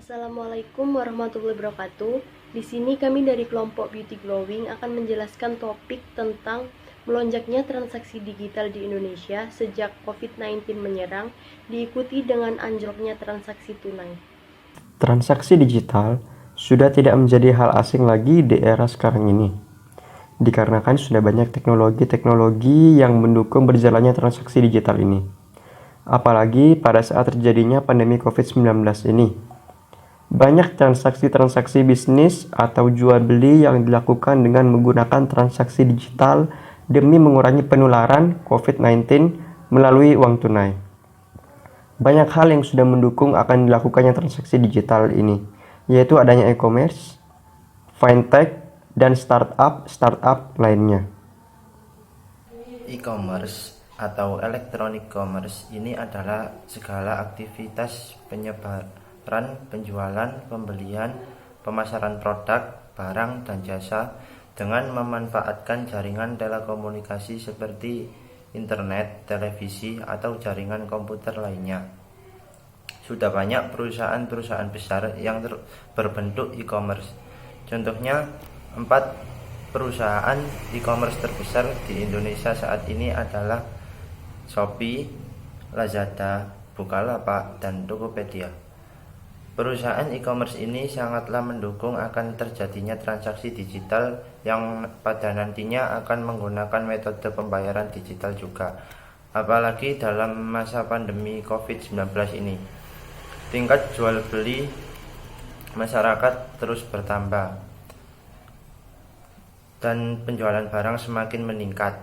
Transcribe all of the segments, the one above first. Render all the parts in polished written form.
Assalamualaikum warahmatullahi wabarakatuh. Di sini kami dari kelompok Beauty Glowing akan menjelaskan topik tentang melonjaknya transaksi digital di Indonesia sejak COVID-19 menyerang, diikuti dengan anjloknya transaksi tunai. Transaksi digital sudah tidak menjadi hal asing lagi di era sekarang ini, dikarenakan sudah banyak teknologi-teknologi yang mendukung berjalannya transaksi digital ini. Apalagi pada saat terjadinya pandemi COVID-19 ini. Banyak transaksi-transaksi bisnis atau jual beli yang dilakukan dengan menggunakan transaksi digital demi mengurangi penularan COVID-19 melalui uang tunai. Banyak hal yang sudah mendukung akan dilakukannya transaksi digital ini, yaitu adanya e-commerce, fintech, dan startup lainnya. E-commerce atau electronic commerce ini adalah segala aktivitas penyebaran, penjualan, pembelian, pemasaran produk, barang, dan jasa dengan memanfaatkan jaringan telekomunikasi seperti internet, televisi, atau jaringan komputer lainnya. Sudah banyak perusahaan-perusahaan besar yang berbentuk e-commerce. Contohnya, 4 perusahaan e-commerce terbesar di Indonesia saat ini adalah Shopee, Lazada, Bukalapak, dan Tokopedia. Perusahaan e-commerce ini sangatlah mendukung akan terjadinya transaksi digital yang pada nantinya akan menggunakan metode pembayaran digital juga. Apalagi dalam masa pandemi COVID-19 ini, tingkat jual beli masyarakat terus bertambah dan penjualan barang semakin meningkat.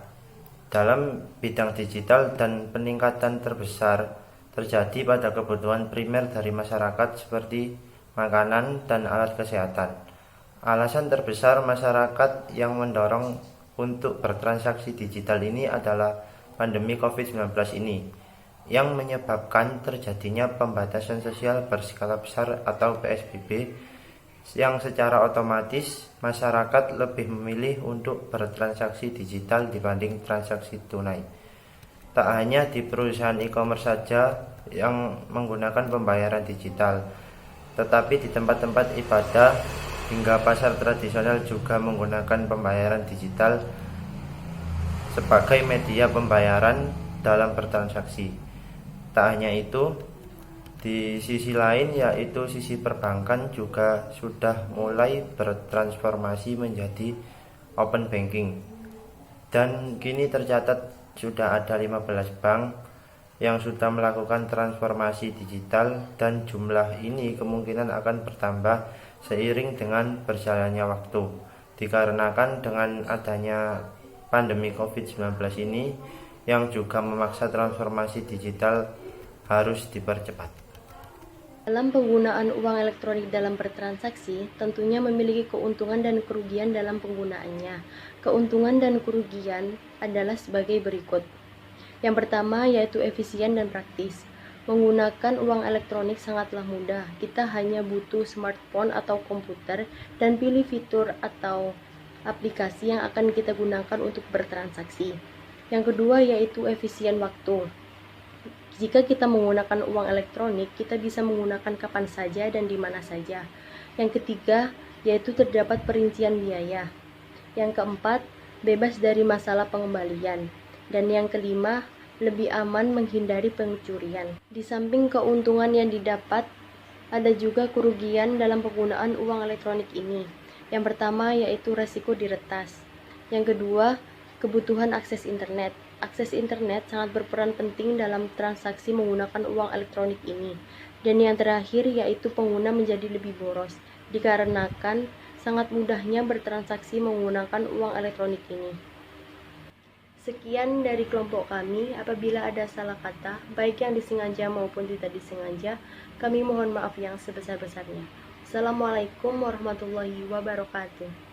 Dalam bidang digital dan peningkatan terbesar terjadi pada kebutuhan primer dari masyarakat seperti makanan dan alat kesehatan. Alasan terbesar masyarakat yang mendorong untuk bertransaksi digital ini adalah pandemi COVID-19 ini, yang menyebabkan terjadinya pembatasan sosial berskala besar atau PSBB, yang secara otomatis masyarakat lebih memilih untuk bertransaksi digital dibanding transaksi tunai. Tak hanya di perusahaan e-commerce saja yang menggunakan pembayaran digital, tetapi di tempat-tempat ibadah hingga pasar tradisional juga menggunakan pembayaran digital sebagai media pembayaran dalam bertransaksi. Tak hanya itu, di sisi lain yaitu sisi perbankan juga sudah mulai bertransformasi menjadi open banking. Dan kini tercatat sudah ada 15 bank yang sudah melakukan transformasi digital, dan jumlah ini kemungkinan akan bertambah seiring dengan berjalannya waktu. Dikarenakan dengan adanya pandemi COVID-19 ini yang juga memaksa transformasi digital harus dipercepat. Dalam penggunaan uang elektronik dalam bertransaksi, tentunya memiliki keuntungan dan kerugian dalam penggunaannya. Keuntungan dan kerugian adalah sebagai berikut. Yang pertama yaitu efisien dan praktis. Menggunakan uang elektronik sangatlah mudah. Kita hanya butuh smartphone atau komputer dan pilih fitur atau aplikasi yang akan kita gunakan untuk bertransaksi. Yang kedua yaitu efisien waktu. Jika kita menggunakan uang elektronik, kita bisa menggunakan kapan saja dan di mana saja. Yang ketiga, yaitu terdapat perincian biaya. Yang keempat, bebas dari masalah pengembalian. Dan yang kelima, lebih aman menghindari pencurian. Di samping keuntungan yang didapat, ada juga kerugian dalam penggunaan uang elektronik ini. Yang pertama, yaitu resiko diretas. Yang kedua, kebutuhan akses internet. Akses internet sangat berperan penting dalam transaksi menggunakan uang elektronik ini. Dan yang terakhir yaitu pengguna menjadi lebih boros, dikarenakan sangat mudahnya bertransaksi menggunakan uang elektronik ini. Sekian dari kelompok kami. Apabila ada salah kata, baik yang disengaja maupun tidak disengaja, kami mohon maaf yang sebesar-besarnya. Assalamualaikum warahmatullahi wabarakatuh.